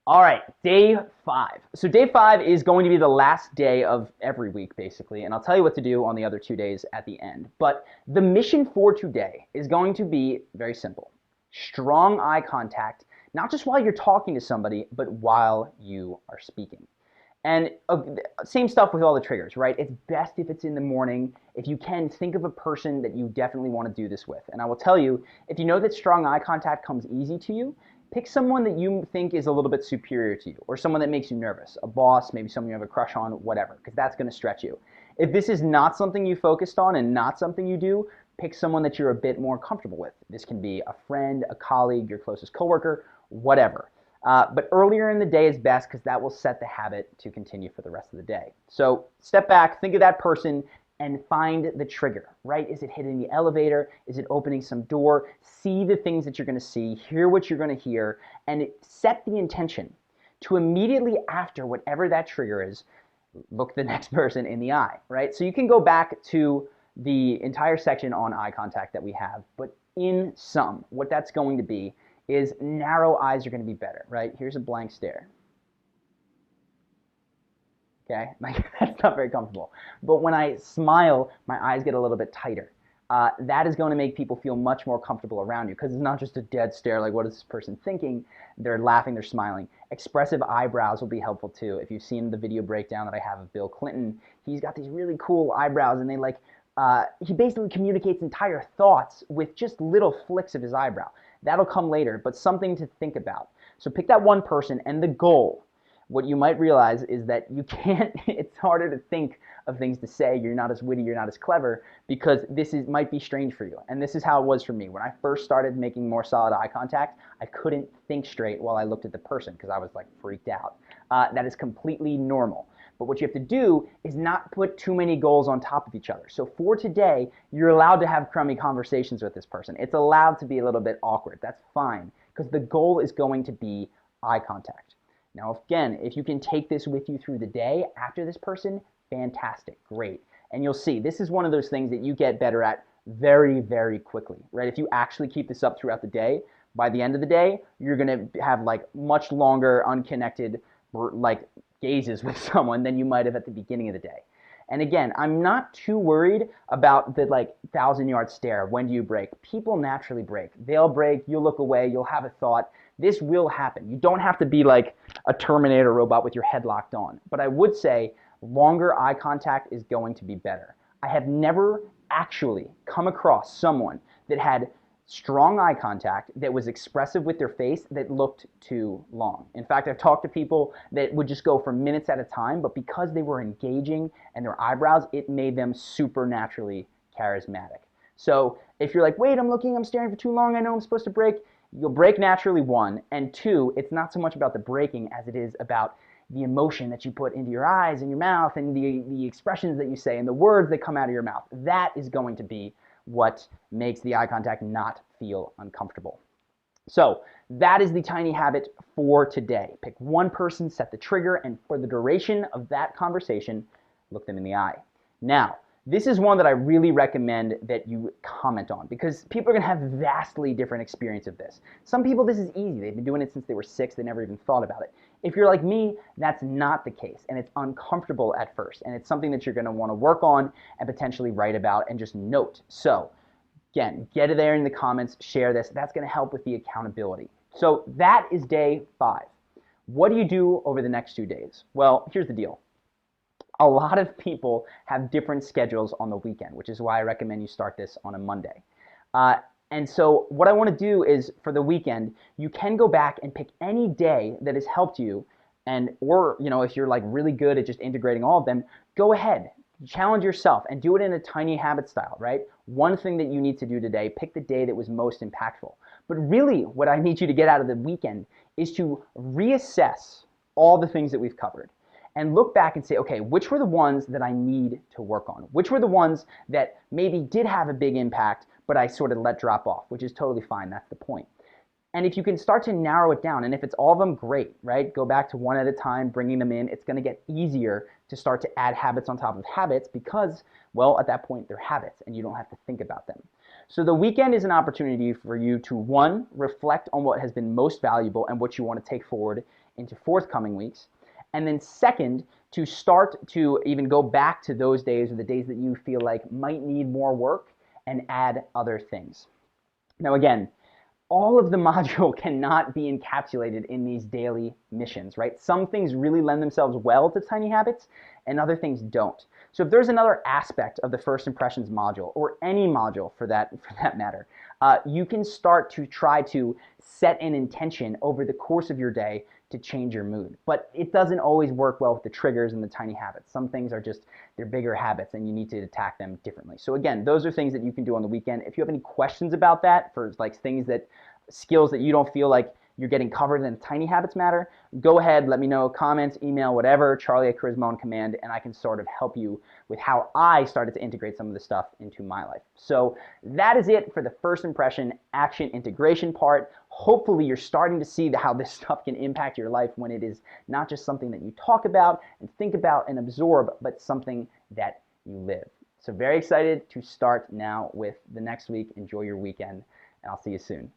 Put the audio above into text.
All right, day 5. So day 5 is going to be the last day of every week, basically, and I'll tell you what to do on the other 2 days at the end. But the mission for today is going to be very simple. Strong eye contact, not just while you're talking to somebody, but while you are speaking. And same stuff with all the triggers, right? It's best if it's in the morning. If you can, think of a person that you definitely want to do this with. And I will tell you, if you know that strong eye contact comes easy to you, pick someone that you think is a little bit superior to you, or someone that makes you nervous, a boss, maybe someone you have a crush on, whatever, because that's going to stretch you. If this is not something you focused on and not something you do, pick someone that you're a bit more comfortable with. This can be a friend, a colleague, your closest coworker, whatever. But earlier in the day is best because that will set the habit to continue for the rest of the day. So step back, think of that person, and find the trigger, right? Is it hitting the elevator? Is it opening some door? See the things that you're going to see, hear what you're going to hear, and set the intention to immediately after whatever that trigger is, look the next person in the eye, right? So you can go back to the entire section on eye contact that we have, but in sum, what that's going to be is narrow eyes are going to be better, right? Here's a blank stare. Okay, like that's not very comfortable. But when I smile, my eyes get a little bit tighter. That is going to make people feel much more comfortable around you because it's not just a dead stare, like what is this person thinking? They're laughing, they're smiling. Expressive eyebrows will be helpful too. If you've seen the video breakdown that I have of Bill Clinton, he's got these really cool eyebrows and he basically communicates entire thoughts with just little flicks of his eyebrow. That'll come later, but something to think about. So pick that one person, and the goal, what you might realize is that you can't, it's harder to think of things to say. You're not as witty, you're not as clever, because might be strange for you. And this is how it was for me. When I first started making more solid eye contact, I couldn't think straight while I looked at the person because I was like freaked out. That is completely normal. But what you have to do is not put too many goals on top of each other. So for today, you're allowed to have crummy conversations with this person. It's allowed to be a little bit awkward. That's fine, because the goal is going to be eye contact. Now, again, if you can take this with you through the day after this person, fantastic, great. And you'll see, this is one of those things that you get better at very, very quickly, right? If you actually keep this up throughout the day, by the end of the day, you're going to have like much longer unconnected like gazes with someone than you might have at the beginning of the day. And again, I'm not too worried about the like 1,000-yard stare. When do you break? People naturally break. They'll break, you'll look away, you'll have a thought. This will happen. You don't have to be like a Terminator robot with your head locked on. But I would say longer eye contact is going to be better. I have never actually come across someone that had strong eye contact that was expressive with their face that looked too long. In fact, I've talked to people that would just go for minutes at a time, but because they were engaging and their eyebrows, it made them supernaturally charismatic. So if you're like, wait, I'm staring for too long, I know I'm supposed to break, you'll break naturally, one, and two, it's not so much about the breaking as it is about the emotion that you put into your eyes and your mouth and the expressions that you say and the words that come out of your mouth. That is going to be what makes the eye contact not feel uncomfortable. So that is the tiny habit for today. Pick one person, set the trigger, and for the duration of that conversation, look them in the eye. Now, this is one that I really recommend that you comment on because people are going to have vastly different experience of this. Some people, this is easy. They've been doing it since they were 6. They never even thought about it. If you're like me, that's not the case, and it's uncomfortable at first, and it's something that you're going to want to work on and potentially write about and just note. So, again, get it there in the comments, share this. That's going to help with the accountability. So that is day 5. What do you do over the next 2 days? Well, here's the deal. A lot of people have different schedules on the weekend, which is why I recommend you start this on a Monday. And so what I want to do is for the weekend, you can go back and pick any day that has helped you, or if you're like really good at just integrating all of them, go ahead, challenge yourself and do it in a tiny habit style, right? One thing that you need to do today, pick the day that was most impactful. But really what I need you to get out of the weekend is to reassess all the things that we've covered and look back and say, okay, which were the ones that I need to work on? Which were the ones that maybe did have a big impact, but I sort of let drop off, which is totally fine. That's the point. And if you can start to narrow it down, and if it's all of them, great, right? Go back to one at a time, bringing them in. It's going to get easier to start to add habits on top of habits because, well, at that point, they're habits, and you don't have to think about them. So the weekend is an opportunity for you to, one, reflect on what has been most valuable and what you want to take forward into forthcoming weeks. And then second, to start to even go back to those days or the days that you feel like might need more work and add other things. Now again, all of the module cannot be encapsulated in these daily missions, right? Some things really lend themselves well to tiny habits and other things don't. So if there's another aspect of the first impressions module, or any module for that matter, you can start to try to set an intention over the course of your day to change your mood. But it doesn't always work well with the triggers and the tiny habits. Some things are just, they're bigger habits and you need to attack them differently. So again, those are things that you can do on the weekend. If you have any questions about that, for like things that, skills that you don't feel like you're getting covered in tiny habits matter, go ahead, let me know, comments, email, whatever, Charlie@Charisma on Command, and I can sort of help you with how I started to integrate some of this stuff into my life. So that is it for the first impression action integration part. Hopefully you're starting to see how this stuff can impact your life when it is not just something that you talk about and think about and absorb, but something that you live. So very excited to start now with the next week. Enjoy your weekend, and I'll see you soon.